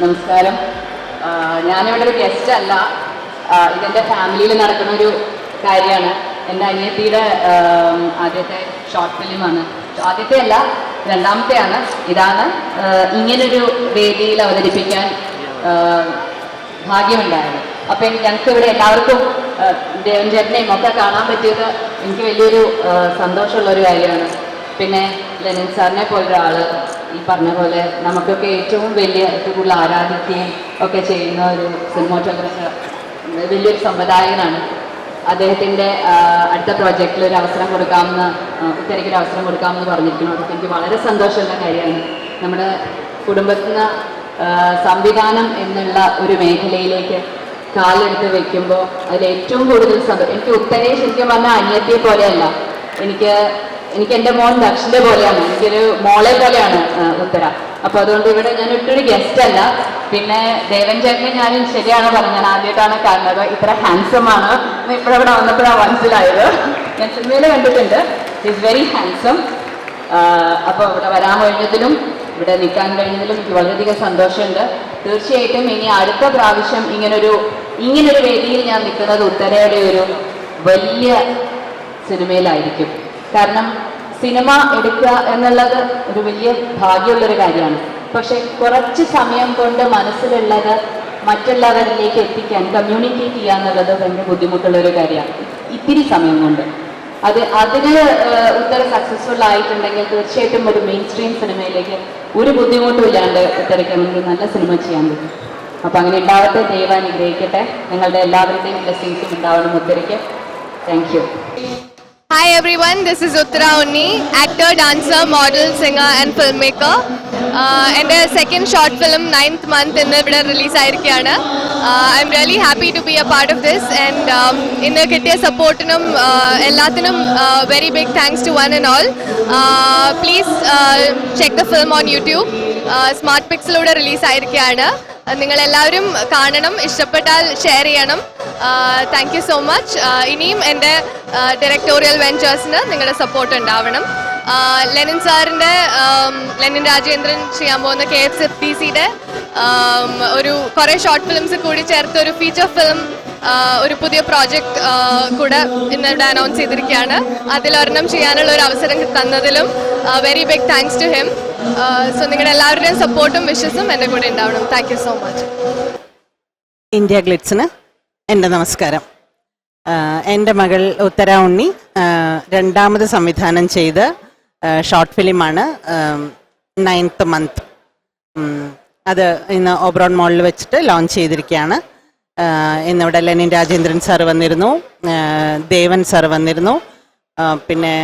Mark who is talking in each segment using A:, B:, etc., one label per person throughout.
A: നമസ്കാരം. ഞാനിവിടെ ഒരു ഗസ്റ്റ് അല്ല, ഇതെൻ്റെ ഫാമിലിയിൽ നടക്കുന്നൊരു കാര്യമാണ്. എൻ്റെ അനിയത്തിയുടെ ആദ്യത്തെ ഷോർട്ട് ഫിലിമാണ്. ആദ്യത്തെ അല്ല, രണ്ടാമത്തെയാണ്. ഇതാണ് ഇങ്ങനൊരു വേദിയിൽ അവതരിപ്പിക്കാൻ ഭാഗ്യമുണ്ടായത്. അപ്പം ഞങ്ങൾക്ക് ഇവിടെ എല്ലാവർക്കും ദേവൻ ചേട്ടനെയും ഒക്കെ കാണാൻ പറ്റിയത് എനിക്ക് വലിയൊരു സന്തോഷമുള്ളൊരു കാര്യമാണ്. പിന്നെ ലെനിൻ സാറിനെ പോലൊരാൾ, ഈ പറഞ്ഞ പോലെ നമുക്കൊക്കെ ഏറ്റവും ഏറ്റവും കൂടുതൽ ആരാധിക്കുകയും ഒക്കെ ചെയ്യുന്ന ഒരു സിനിമാറ്റോഗ്രാഫർ, വലിയൊരു സംവിധായകനാണ്. അദ്ദേഹത്തിൻ്റെ അടുത്ത പ്രോജക്റ്റിൽ ഒരു അവസരം കൊടുക്കാമെന്ന്, ഉത്തരയ്ക്ക് ഒരു അവസരം കൊടുക്കാമെന്ന് പറഞ്ഞിരിക്കുന്നു. അതൊക്കെ എനിക്ക് വളരെ സന്തോഷമുള്ള കാര്യമാണ്. നമ്മുടെ കുടുംബത്തിൽ നിന്ന് സംവിധാനം എന്നുള്ള ഒരു മേഖലയിലേക്ക് കാലെടുത്ത് വെക്കുമ്പോൾ അതിൽ ഏറ്റവും കൂടുതൽ എനിക്ക് ഉത്തരയെ ശരിക്കും പറഞ്ഞാൽ അനിയത്തിയെ പോലെയല്ല, എനിക്ക് എൻ്റെ മോൻ ദക്ഷിന്റെ പോലെയാണ്, എനിക്കൊരു മോളെ പോലെയാണ് ഉത്തര. അപ്പോൾ അതുകൊണ്ട് ഇവിടെ ഞാൻ ഒട്ടൊരു ഗസ്റ്റ് അല്ല. പിന്നെ ദേവൻ ചേട്ടനെ ഞാൻ ശരിയാണ് പറഞ്ഞത്, ഞാൻ ആദ്യമായിട്ടാണ് കാണുന്നത്. ഇത്ര ഹാൻസം ആണ് ഇപ്പോഴിവിടെ വന്നപ്പോഴാണ് മനസ്സിലായത്. ഞാൻ സിനിമയിൽ കണ്ടിട്ടുണ്ട്, ഈസ് വെരി ഹാൻസം. അപ്പോൾ ഇവിടെ വരാൻ കഴിഞ്ഞതിലും ഇവിടെ നിൽക്കാൻ കഴിഞ്ഞതിലും എനിക്ക് വളരെയധികം സന്തോഷമുണ്ട്. തീർച്ചയായിട്ടും ഇനി അടുത്ത പ്രാവശ്യം ഇങ്ങനൊരു വേദിയിൽ ഞാൻ നിൽക്കുന്നത് ഉത്തരയുടെ ഒരു വലിയ സിനിമയിലായിരിക്കും. കാരണം സിനിമ എടുക്കുക എന്നുള്ളത് ഒരു വലിയ ഭാഗ്യമുള്ളൊരു കാര്യമാണ്. പക്ഷെ കുറച്ച് സമയം കൊണ്ട് മനസ്സിലുള്ളത് മറ്റുള്ളവരിലേക്ക് എത്തിക്കാൻ, കമ്മ്യൂണിക്കേറ്റ് ചെയ്യുക എന്നുള്ളത് ഭയങ്കര ബുദ്ധിമുട്ടുള്ളൊരു കാര്യമാണ്. ഇത്തിരി സമയം കൊണ്ട് അതിന് ഉത്തര സക്സസ്ഫുൾ ആയിട്ടുണ്ടെങ്കിൽ തീർച്ചയായിട്ടും ഒരു മെയിൻ സ്ട്രീം സിനിമയിലേക്ക് ഒരു ബുദ്ധിമുട്ടും ഇല്ലാണ്ട് ഉത്തരയ്ക്ക് നല്ല സിനിമ ചെയ്യാൻ പറ്റും. അപ്പം അങ്ങനെ ഉണ്ടാവട്ടെ, ദൈവം അനുഗ്രഹിക്കട്ടെ. നിങ്ങളുടെ എല്ലാവരുടെയും ബ്ലെസ്സിങ്സും ഉണ്ടാവണം ഉത്തരയ്ക്ക്. Thank you.
B: Hi everyone, this is Uttara Unni, actor, dancer, model, singer and filmmaker. And the second short film 9th month in the release aayirikana. I'm really happy to be a part of this, and in the kittiya supportinum ellathinum very big thanks to one and all. Please check the film on YouTube. Smart Pixel oda release aayirikana. നിങ്ങൾ എല്ലാവരും കാണണം, ഇഷ്ടപ്പെട്ടാൽ share ചെയ്യണം. Thank you so much. ഇനിയും എൻ്റെ directorial വെഞ്ചേഴ്സിന് നിങ്ങളുടെ support ഉണ്ടാവണം. Lenin സാറിൻ്റെ, ലെനിൻ രാജേന്ദ്രൻ ചെയ്യാൻ പോകുന്ന KFCFDCയുടെ ഒരു കുറേ ഷോർട്ട് ഫിലിംസ് കൂടി ചേർത്ത് ഒരു ഫീച്ചർ ഫിലിം, ഒരു പുതിയ പ്രോജക്റ്റ് കൂടെ ഇന്നിവിടെ അനൗൺസ് ചെയ്തിരിക്കുകയാണ്. അതിലൊരെണ്ണം ചെയ്യാനുള്ള ഒരു അവസരം തന്നതിലും very big thanks to him. So നിങ്ങളുടെ എല്ലാവരുടെയും സപ്പോർട്ടും വിഷസും എൻ്റെ കൂടെ ഉണ്ടാവണം. Thank you so much.
C: India ഗ്ലിറ്റ്സിന് എൻ്റെ നമസ്കാരം. എൻ്റെ മകൾ ഉത്തര ഉണ്ണി രണ്ടാമത് സംവിധാനം ചെയ്ത ഷോർട്ട് ഫിലിമാണ് 9th month. അത് ഇന്ന് ഓബ്രോൺ മോളിൽ വെച്ചിട്ട് ലോഞ്ച് ചെയ്തിരിക്കുകയാണ്. ഇന്നിവിടെ ലെനിൻ രാജേന്ദ്രൻ സാർ വന്നിരുന്നു, ദേവൻ സാർ വന്നിരുന്നു, പിന്നെ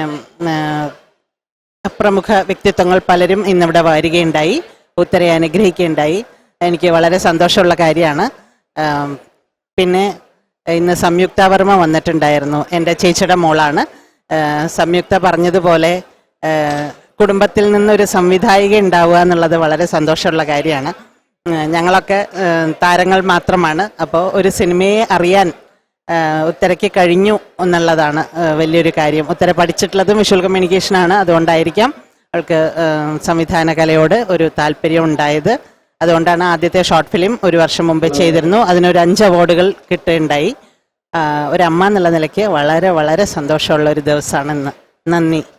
C: പ്രമുഖ വ്യക്തിത്വങ്ങൾ പലരും ഇന്നിവിടെ വരികയുണ്ടായി, ഉത്തരയെ അനുഗ്രഹിക്കുകയുണ്ടായി. എനിക്ക് വളരെ സന്തോഷമുള്ള കാര്യമാണ്. പിന്നെ ഇന്ന് സംയുക്ത വർമ്മ വന്നിട്ടുണ്ടായിരുന്നു, എൻ്റെ ചേച്ചിയുടെ മോളാണ്. സംയുക്ത പറഞ്ഞതുപോലെ കുടുംബത്തിൽ നിന്നൊരു സംവിധായിക ഉണ്ടാവുക എന്നുള്ളത് വളരെ സന്തോഷമുള്ള കാര്യമാണ്. ഞങ്ങളൊക്കെ താരങ്ങൾ മാത്രമാണ്. അപ്പോൾ ഒരു സിനിമയെ അറിയാൻ ഉത്തരയ്ക്ക് കഴിഞ്ഞു എന്നുള്ളതാണ് വലിയൊരു കാര്യം. ഉത്തര പഠിച്ചിട്ടുള്ളതും വിഷ്വൽ കമ്മ്യൂണിക്കേഷനാണ്, അതുകൊണ്ടായിരിക്കാം അവൾക്ക് സംവിധാന കലയോട് ഒരു താല്പര്യം ഉണ്ടായത്. അതുകൊണ്ടാണ് ആദ്യത്തെ ഷോർട്ട് ഫിലിം ഒരു വർഷം മുമ്പ് ചെയ്തിരുന്നു, അതിനൊരു 5 അവാർഡുകൾ കിട്ടുകയുണ്ടായി. ഒരമ്മ എന്നുള്ള നിലയ്ക്ക് വളരെ വളരെ സന്തോഷമുള്ള ഒരു ദിവസമാണ് ഇന്ന്. നന്ദി.